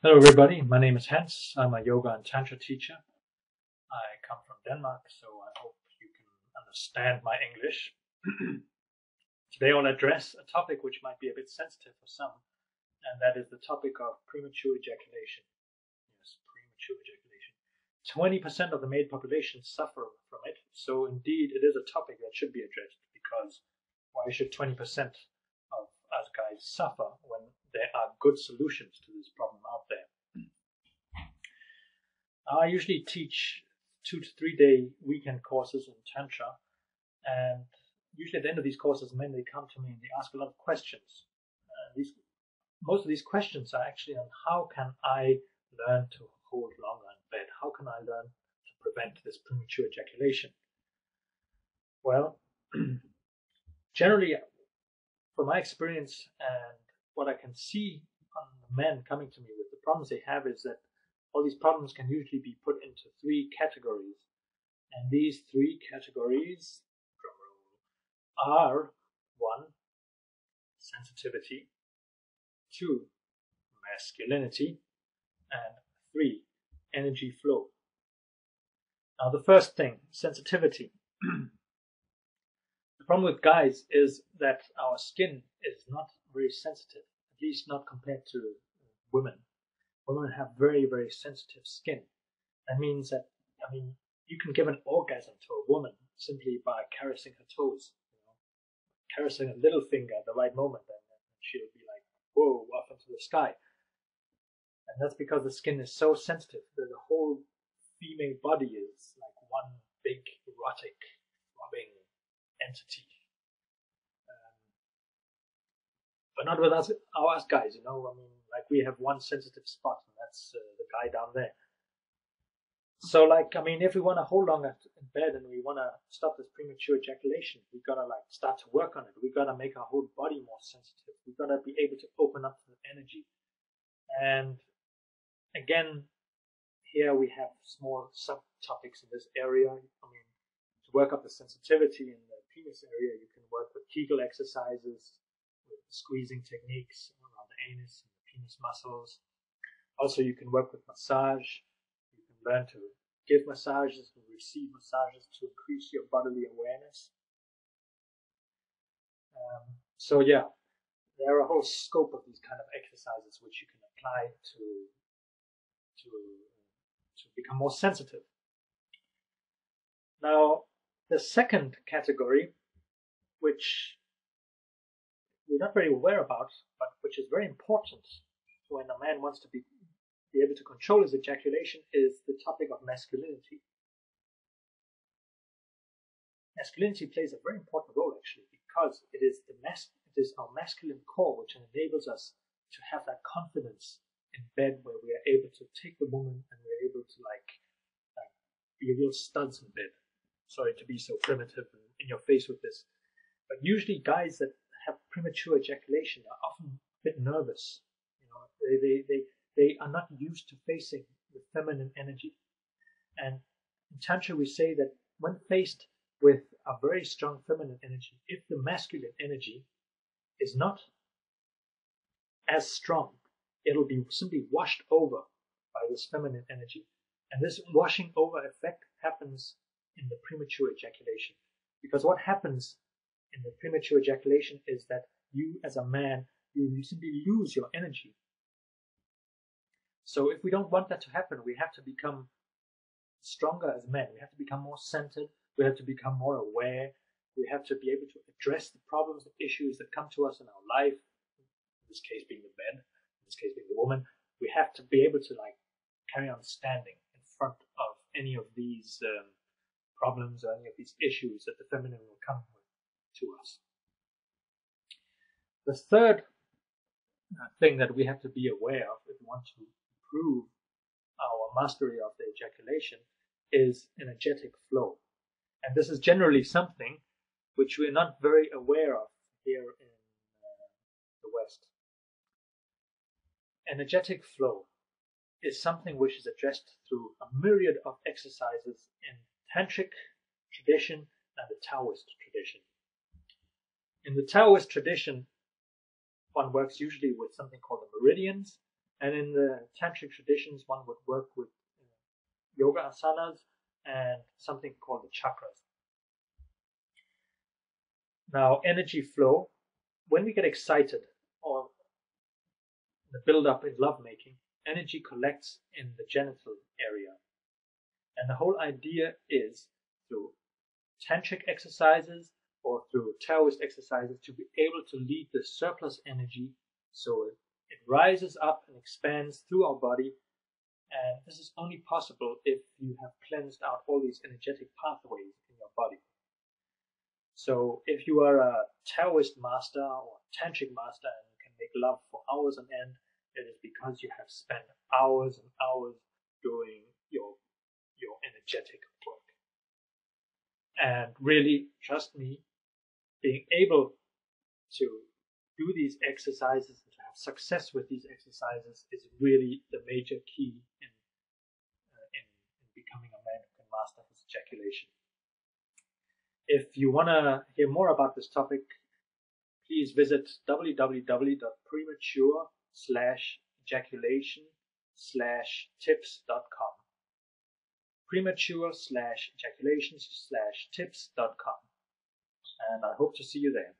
Hello everybody, my name is Hans. I'm a yoga and tantra teacher. I come from Denmark, so I hope you can understand my English. Today I'll address a topic which might be a bit sensitive for some, and that is the topic of premature ejaculation. Yes, premature ejaculation. 20% of the male population suffer from it, so indeed it is a topic that should be addressed, because why should 20% of us guys suffer when there are good solutions to this problem out there? I usually teach 2 to 3 day weekend courses in Tantra, and usually at the end of these courses, men they come to me and they ask a lot of questions. Most of these questions are actually on how can I learn to hold longer in bed? How can I learn to prevent this premature ejaculation? Well, generally, from my experience and what I can see on the men coming to me with the problems they have is that all these problems can usually be put into 3 categories. And these 3 categories are 1, sensitivity, 2, masculinity, and 3, energy flow. Now the first thing, sensitivity. The problem with guys is that our skin is not very sensitive, at least not compared to women. Women have very, very sensitive skin. That means that, you can give an orgasm to a woman simply by caressing her toes, caressing a little finger at the right moment, and she'll be like, whoa, off into the sky. And that's because the skin is so sensitive that the whole female body is like one big erotic, throbbing entity. But not with us guys, like we have one sensitive spot, and that's the guy down there. So, if we want to hold longer in bed and we want to stop this premature ejaculation, we gotta start to work on it. We gotta make our whole body more sensitive. We gotta be able to open up to the energy. And again, here we have small subtopics in this area. To work up the sensitivity in the penis area, you can work with Kegel exercises, with squeezing techniques around the anus and the penis muscles. Also, you can work with massage. You can learn to give massages and receive massages to increase your bodily awareness. There are a whole scope of these kind of exercises which you can apply to become more sensitive. Now, the second category, which we're not very aware about, but which is very important when a man wants to be able to control his ejaculation, is the topic of masculinity. Masculinity plays a very important role, actually, because it is our masculine core which enables us to have that confidence in bed, where we are able to take the woman and we're able to be real studs in bed. Sorry to be so primitive and in your face with this, but usually guys that have premature ejaculation are often a bit nervous. They are not used to facing the feminine energy. And in Tantra we say that when faced with a very strong feminine energy, if the masculine energy is not as strong, it'll be simply washed over by this feminine energy. And this washing over effect happens in the premature ejaculation. Because what happens in the premature ejaculation is that you as a man, you simply lose your energy. So if we don't want that to happen, we have to become stronger as men. We have to become more centered. We have to become more aware. We have to be able to address the problems and issues that come to us in our life, in this case being the bed, in this case being the woman. We have to be able to carry on standing in front of any of these problems or any of these issues that the feminine will come with to us. The third thing that we have to be aware of if we want to improve our mastery of the ejaculation is energetic flow. And this is generally something which we're not very aware of here in the West. Energetic flow is something which is addressed through a myriad of exercises in Tantric tradition and the Taoist tradition. In the Taoist tradition, one works usually with something called the meridians, And in the tantric traditions, one would work with yoga asanas and something called the chakras. Now, energy flow. When we get excited or the build-up in lovemaking, energy collects in the genital area. And the whole idea is through tantric exercises or through Taoist exercises to be able to lead the surplus energy so it rises up and expands through our body. And this is only possible if you have cleansed out all these energetic pathways in your body. So if you are a Taoist master or tantric master and you can make love for hours on end, it is because you have spent hours and hours doing your energetic work. And really, trust me, being able to do these exercises and to have success with these exercises is really the major key in becoming a man who can master his ejaculation. If you want to hear more about this topic, please visit premature-ejaculation/tips.com. premature-ejaculation/tips.com. And I hope to see you there.